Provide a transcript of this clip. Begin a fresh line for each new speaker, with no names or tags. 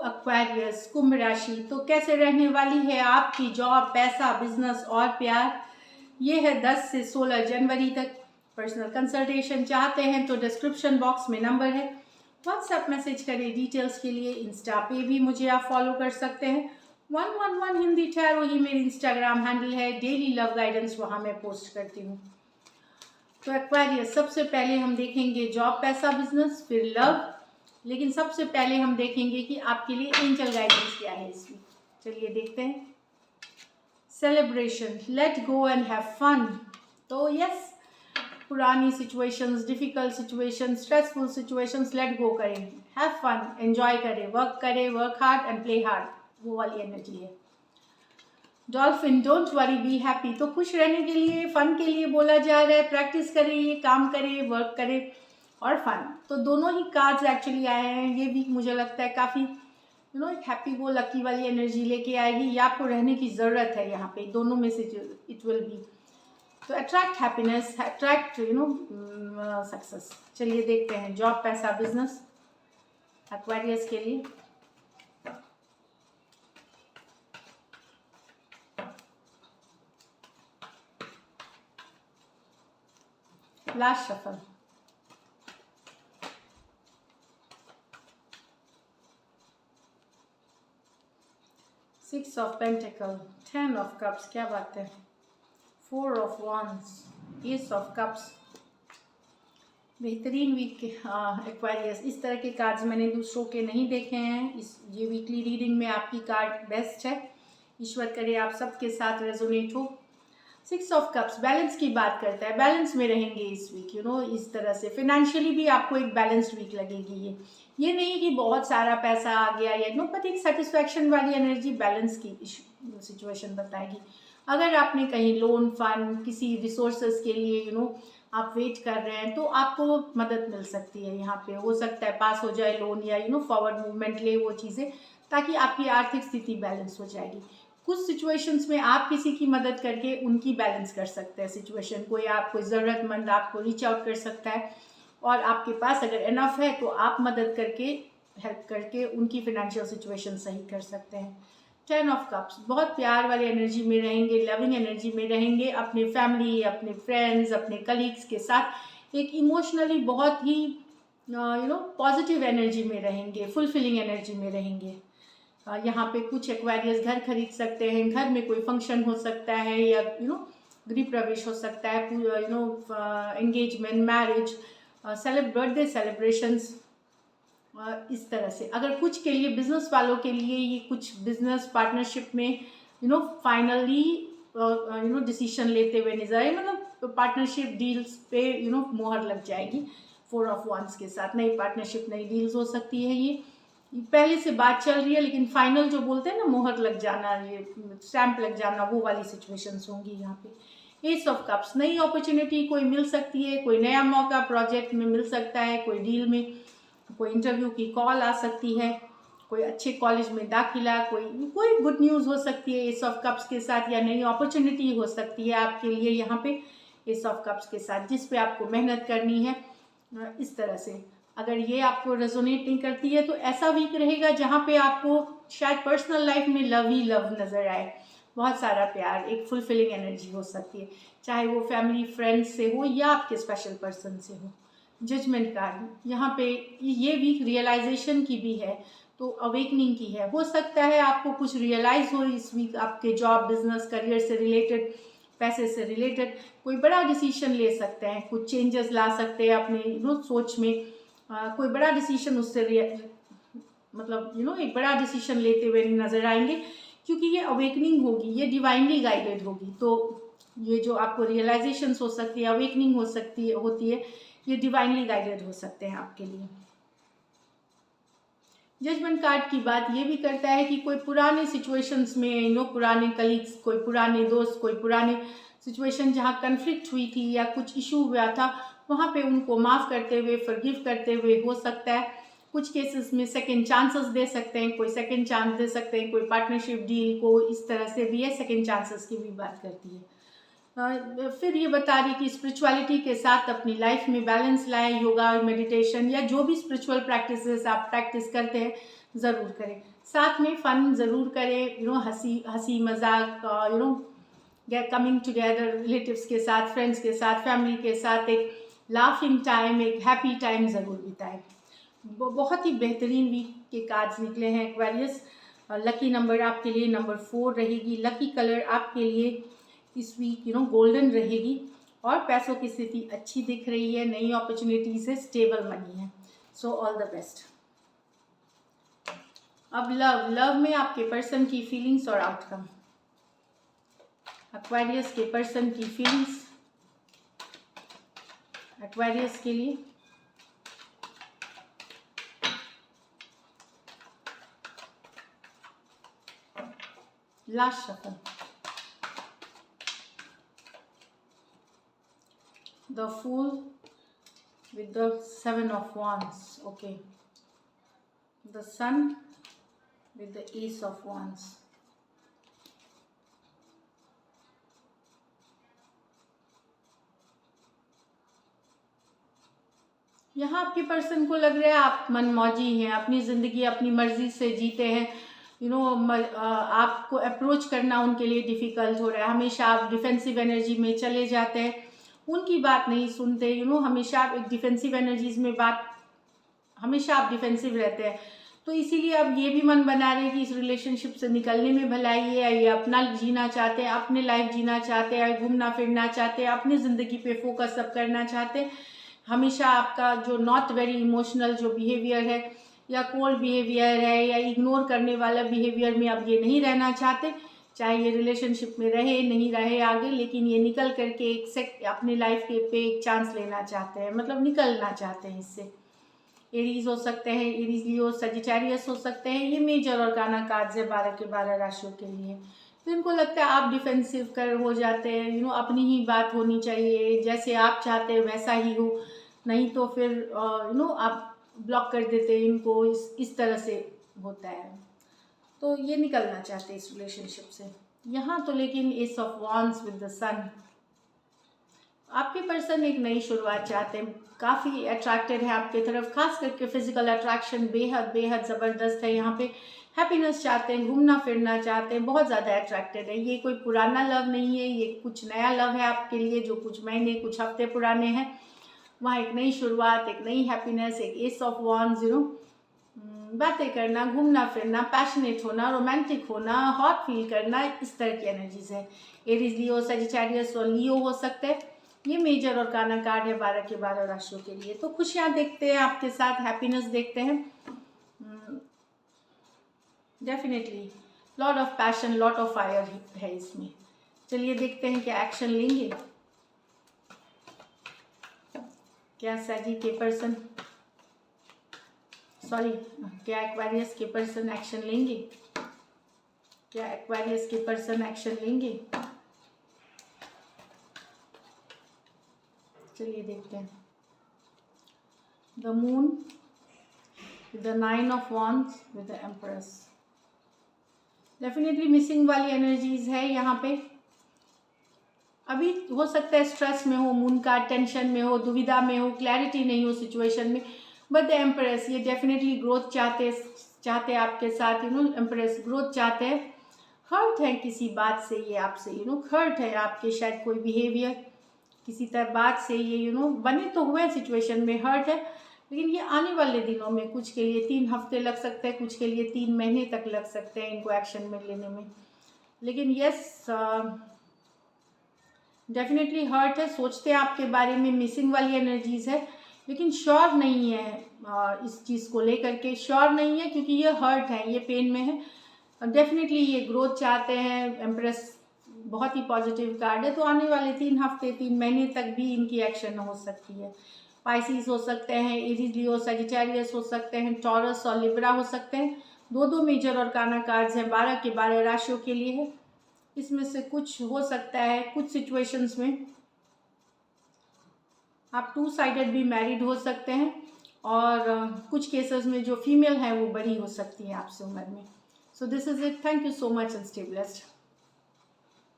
Aquarius कुंभ राशि, तो कैसे रहने वाली है आपकी जॉब, पैसा, बिजनेस और प्यार। ये है 10 से 16 जनवरी तक। पर्सनल कंसल्टेशन चाहते हैं तो डिस्क्रिप्शन बॉक्स में नंबर है, व्हाट्सएप मैसेज करें डिटेल्स के लिए। इंस्टा पे भी मुझे आप फॉलो कर सकते हैं, 111 हिंदी टैरो ही मेरी इंस्टाग्राम हैंडल है। डेली लव गाइडेंस वहाँ मैं पोस्ट करती हूँ। तो एक्वेरियस, सबसे पहले हम देखेंगे जॉब, पैसा, बिजनेस, फिर लव। लेकिन सबसे पहले हम देखेंगे कि आपके लिए एंजल गाइडेंस क्या है इसमें। चलिए देखते हैं। Celebration, let go and have fun. तो यस, पुरानी situations, difficult situations, stressful situations let go करें, हैव फन, एंजॉय करें, work hard and play hard, वो वाली एनर्जी है। Dolphin, don't worry be happy. तो खुश रहने के लिए, फन के लिए बोला जा रहा है। प्रैक्टिस करें, काम करें, वर्क करें और फन। तो दोनों ही कार्ड्स एक्चुअली आए हैं। ये वीक मुझे लगता है काफ़ी एक हैप्पी वो लकी वाली एनर्जी लेके आएगी। ये आपको रहने की ज़रूरत है यहाँ पे, दोनों में से इट विल बी। तो अट्रैक्ट हैप्पीनेस, अट्रैक्ट सक्सेस। चलिए देखते हैं जॉब, पैसा, बिजनेस एक्वेरियस के लिए। Last shuffle. Six of pentacle, 10 of cups, क्या बात है, 4 of wands, S of cups. बेहतरीन वीक एक्वेरियस। इस तरह के कार्ड्स मैंने दूसरों के नहीं देखे हैं। ये वीकली रीडिंग में आपकी कार्ड बेस्ट है। ईश्वर करे आप सबके साथ रेजोनेट हो। 6 ऑफ कप्स बैलेंस की बात करता है। बैलेंस में रहेंगे इस वीक, इस तरह से फिनेंशियली भी आपको एक बैलेंस्ड वीक लगेगी। ये नहीं कि बहुत सारा पैसा आ गया या बट एक सेटिस्फैक्शन वाली एनर्जी, बैलेंस की सिचुएशन बताएगी। अगर आपने कहीं लोन, फंड, किसी रिसोर्सेज के लिए आप वेट कर रहे हैं तो आपको मदद मिल सकती है। यहाँ पे हो सकता है पास हो जाए लोन, या फॉरवर्ड मूवमेंट ले वो चीज़ें, ताकि आपकी आर्थिक स्थिति बैलेंस हो जाएगी। कुछ सिचुएशंस में आप किसी की मदद करके उनकी बैलेंस कर सकते हैं सिचुएशन। कोई ज़रूरतमंद आपको रीच आउट कर सकता है, और आपके पास अगर इनफ है तो आप मदद करके, हेल्प करके उनकी फिनेंशियल सिचुएशन सही कर सकते हैं। 10 ऑफ कप्स, बहुत प्यार वाली एनर्जी में रहेंगे, लविंग एनर्जी में रहेंगे। अपने फैमिली, अपने फ्रेंड्स, अपने कलीग्स के साथ एक इमोशनली बहुत ही पॉजिटिव एनर्जी में रहेंगे, फुलफिलिंग एनर्जी में रहेंगे। यहाँ पे कुछ एक्वेरियस घर खरीद सकते हैं, घर में कोई फंक्शन हो सकता है, या गृह प्रवेश हो सकता है, एंगेजमेंट, मैरिज, बर्थडे सेलिब्रेशंस, इस तरह से। अगर कुछ के लिए, बिजनेस वालों के लिए, ये कुछ बिजनेस पार्टनरशिप में फाइनली डिसीजन लेते हुए नजर आए, मतलब पार्टनरशिप डील्स पे मोहर लग जाएगी। 4 ऑफ wands के साथ नई पार्टनरशिप, नई डील्स हो सकती है। ये पहले से बात चल रही है, लेकिन फाइनल जो बोलते हैं ना, मोहर लग जाना, ये स्टैंप लग जाना, वो वाली सिचुएशंस होंगी यहाँ पे। एस ऑफ कप्स, नई अपॉर्चुनिटी कोई मिल सकती है, कोई नया मौका प्रोजेक्ट में मिल सकता है, कोई डील में, कोई इंटरव्यू की कॉल आ सकती है, कोई अच्छे कॉलेज में दाखिला, कोई गुड न्यूज़ हो सकती है एस ऑफ कप्स के साथ, या नई अपॉर्चुनिटी हो सकती है आपके लिए यहाँ पे एस ऑफ कप्स के साथ, जिस पे आपको मेहनत करनी है। इस तरह से अगर ये आपको रेजोनेट नहीं करती है तो ऐसा वीक रहेगा जहाँ पे आपको शायद पर्सनल लाइफ में लव ही लव नज़र आए, बहुत सारा प्यार, एक फुलफिलिंग एनर्जी हो सकती है, चाहे वो फैमिली, फ्रेंड्स से हो या आपके स्पेशल पर्सन से हो। जजमेंट कार्ड, यहाँ पे ये वीक रियलाइजेशन की भी है, तो अवेकनिंग की है। हो सकता है आपको कुछ रियलाइज हो इस वीक, आपके जॉब, बिजनेस, करियर से रिलेटेड, पैसे से रिलेटेड कोई बड़ा डिसीजन ले सकते हैं, कुछ चेंजेस ला सकते हैं अपने सोच में। कोई बड़ा डिसीजन उससे मतलब एक बड़ा डिसीजन लेते हुए नजर आएंगे, क्योंकि ये अवेकनिंग होगी, ये डिवाइनली गाइडेड होगी। तो ये जो आपको रियलाइजेशन हो सकती है, अवेकनिंग हो सकती है, होती है, ये डिवाइनली गाइडेड हो सकते हैं आपके लिए। जजमेंट कार्ड की बात ये भी करता है कि कोई पुराने सिचुएशंस में पुराने कलीग्स, कोई पुराने दोस्त, कोई पुराने सिचुएशन जहाँ कन्फ्लिक्ट हुई थी या कुछ इशू हुआ था, वहाँ पे उनको माफ़ करते हुए, फॉरगिव करते हुए हो सकता है। कुछ केसेस में सेकंड चांसेस दे सकते हैं, कोई सेकंड चांस दे सकते हैं, कोई पार्टनरशिप डील को, इस तरह से भी है, सेकंड चांसेस की भी बात करती है। फिर ये बता रही कि स्पिरिचुअलिटी के साथ अपनी लाइफ में बैलेंस लाएं, योगा और मेडिटेशन या जो भी स्पिरिचुअल प्रैक्टिसेस आप प्रैक्टिस करते हैं ज़रूर करें। साथ में फ़न ज़रूर करें, हंसी मजाक, कमिंग टुगेदर रिलेटिव्स के साथ, फ्रेंड्स के साथ, फैमिली के साथ एक लाफिंग टाइम, एक हैप्पी टाइम ज़रूर बिताएं। बहुत ही बेहतरीन वीक के कार्ड्स निकले हैं एक्वेरियस। लकी नंबर आपके लिए नंबर 4 रहेगी। लकी कलर आपके लिए इस वीक गोल्डन रहेगी और पैसों की स्थिति अच्छी दिख रही है, नई अपॉर्चुनिटीज है, स्टेबल मनी है। So all the best. अब लव में आपके पर्सन की फीलिंग्स और आउटकम। एक्वेरियस के पर्सन की फीलिंग्स एक्वेरियस के लिए। Last shuffle, the Fool with the 7 of Wands. Okay, the Sun with the Ace of Wands. यहाँ आपके पर्सन को लग रहा है आप मनमौजी हैं, अपनी ज़िंदगी अपनी मर्जी से जीते हैं। आपको अप्रोच करना उनके लिए डिफ़िकल्ट हो रहा है। हमेशा आप डिफेंसिव एनर्जी में चले जाते हैं, उनकी बात नहीं सुनते। हमेशा आप एक डिफेंसिव एनर्जीज में हमेशा आप डिफेंसिव रहते हैं। तो इसीलिए अब ये भी मन बना रहे हैं कि इस रिलेशनशिप से निकलने में भलाई है, ये अपना जीना चाहते हैं, अपने लाइफ जीना चाहते हैं, घूमना फिरना चाहते हैं, अपनी ज़िंदगी पे फोकस सब करना चाहते हैं। हमेशा आपका जो नॉट वेरी इमोशनल जो बिहेवियर है या कोल्ड बिहेवियर है या इग्नोर करने वाला बिहेवियर में अब ये नहीं रहना चाहते। चाहे ये रिलेशनशिप में रहे नहीं रहे आगे, लेकिन ये निकल करके अपने लाइफ के पे एक चांस लेना चाहते हैं, मतलब निकलना चाहते हैं इससे। एरीज हो सकते हैं, एरीज लियो सजिटेरियस हो सकते हैं। ये मेजर और काना कार्ड्स है 12 के 12 राशियों के लिए। तो इनको लगता है आप डिफेंसिव हो जाते हैं, अपनी ही बात होनी चाहिए, जैसे आप चाहते हैं वैसा ही हो, नहीं तो फिर आप ब्लॉक कर देते हैं इनको, इस तरह से होता है। तो ये निकलना चाहते हैं इस रिलेशनशिप से यहाँ तो। लेकिन ace of wands with the sun, आपके पर्सन एक नई शुरुआत चाहते हैं, काफ़ी अट्रैक्टेड है आपके तरफ, खास करके फिजिकल अट्रैक्शन बेहद बेहद ज़बरदस्त है यहाँ पे। हैप्पीनेस चाहते हैं, घूमना फिरना चाहते हैं, बहुत ज़्यादा अट्रैक्टेड है। ये कोई पुराना लव नहीं है, ये कुछ नया लव है आपके लिए जो कुछ महीने कुछ हफ्ते पुराने हैं। वहाँ एक नई शुरुआत, एक नई हैप्पीनेस, एक एस ऑफ वॉन्ड्स, बातें करना, घूमना फिरना, पैशनेट होना, रोमांटिक होना, हॉट फील करना, इस तरह की एनर्जीज है। एरीज, लियो, सजिटेरियस और लियो हो सकते हैं। ये मेजर और काना कार्ड है 12 के 12 राशियों के लिए। तो खुशियाँ देखते हैं आपके साथ, हैप्पीनेस देखते हैं definitely. Lot of passion, lot of fire है इसमें। चलिए देखते हैं क्या एक्शन लेंगे, क्या सजी के पर्सन क्या एक्वेरियस के पर्सन एक्शन लेंगे, क्या एक्वेरियस के पर्सन एक्शन लेंगे। चलिए देखते हैं। The moon with the 9 of wands with the empress, definitely missing वाली एनर्जीज है यहाँ पे। अभी हो सकता है स्ट्रेस में हो, मून का टेंशन में हो, दुविधा में हो, क्लैरिटी नहीं हो सिचुएशन में। बट द एम्प्रेस ये डेफिनेटली ग्रोथ चाहते आपके साथ, एम्प्रेस ग्रोथ चाहते हैं। हर्ट है किसी बात से ये आपसे, हर्ट है आपके शायद कोई बिहेवियर किसी तरह बात से ये बने तो हुए सिचुएशन में हर्ट है। लेकिन ये आने वाले दिनों में कुछ के लिए 3 हफ्ते लग सकते हैं, कुछ के लिए 3 महीने तक लग सकते हैं इनको एक्शन में लेने में। लेकिन यस डेफिनेटली हर्ट है, सोचते हैं आपके बारे में, मिसिंग वाली एनर्जीज है, लेकिन श्योर नहीं है इस चीज़ को लेकर के, श्योर नहीं है क्योंकि ये हर्ट है, ये पेन में है। डेफिनेटली ये ग्रोथ चाहते हैं। एम्प्रेस बहुत ही पॉजिटिव कार्ड है, तो आने वाले 3 हफ्ते 3 महीने तक भी इनकी एक्शन हो सकती है। पाइसिस हो सकते हैं, एरीज, लियो, सजिटेरियस हो सकते हैं, टॉरस और लिब्रा हो सकते हैं। 2 मेजर और काना कार्ड्स हैं 12 के 12 राशियों के लिए है। इसमें से कुछ हो सकता है, कुछ सिचुएशंस में आप 2 साइडेड भी मैरिड हो सकते हैं और कुछ केसेस में जो फीमेल है वो बड़ी हो सकती है आपसे उम्र में। So this is it, thank you so much and stay blessed.